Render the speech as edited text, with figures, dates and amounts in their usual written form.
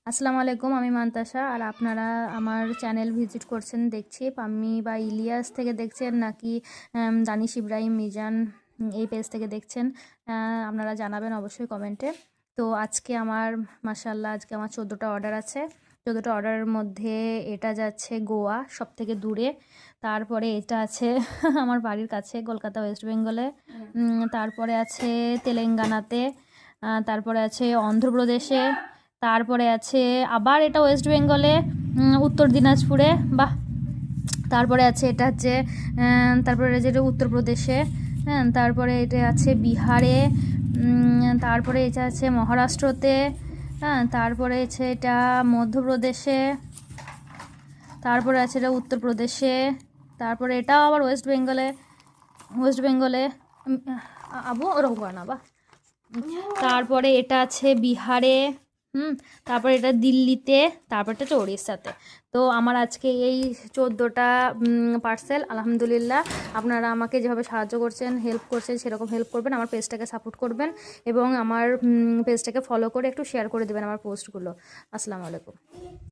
আসসালামু আলাইকুম, আমি মান্তাসা। আর আপনারা আমার চ্যানেল ভিজিট করছেন দেখছি। পাম্মি বা ইলিয়াস থেকে দেখছেন নাকি দানিশ ইব্রাহিম মিজান এই পেজ থেকে দেখছেন, আপনারা জানাবেন অবশ্যই কমেন্টে। তো আজকে আমার মাশাআল্লাহ আজকে আমার 14টা অর্ডার আছে। 14টা অর্ডারের মধ্যে এটা যাচ্ছে গোয়া, সব থেকে দূরে। তারপরে এটা আছে আমার বাড়ির কাছে, কলকাতা ওয়েস্ট বেঙ্গলে। তারপরে আছে তেলেঙ্গানাতে। তারপরে আছে অন্ধ্রপ্রদেশে। তারপরে আছে আবার এটা ওয়েস্ট বেঙ্গলে, উত্তর দিনাজপুরে। বাহ! তারপরে আছে এটা হচ্ছে তারপরে যেটা উত্তরপ্রদেশে। হ্যাঁ, তারপরে এটা আছে বিহারে। তারপরে এটা আছে মহারাষ্ট্রতে। হ্যাঁ, তারপরে আছে এটা মধ্যপ্রদেশে। তারপরে আছে এটা উত্তরপ্রদেশে। তারপরে এটাও আবার ওয়েস্ট বেঙ্গলে। আবু রহুয়া না বা। তারপরে এটা আছে বিহারে। তারপরে এটা দিল্লিতে। তারপর এটা হচ্ছে ওড়িশাতে। তো আমার আজকে এই 14টা পার্সেল। আলহামদুলিল্লাহ, আপনারা আমাকে যেভাবে সাহায্য করছেন, হেল্প করছেন, সেরকম হেল্প করবেন, আমার পেজটাকে সাপোর্ট করবেন এবং আমার পেজটাকে ফলো করে একটু শেয়ার করে দেবেন আমার পোস্টগুলো। আসসালামু আলাইকুম।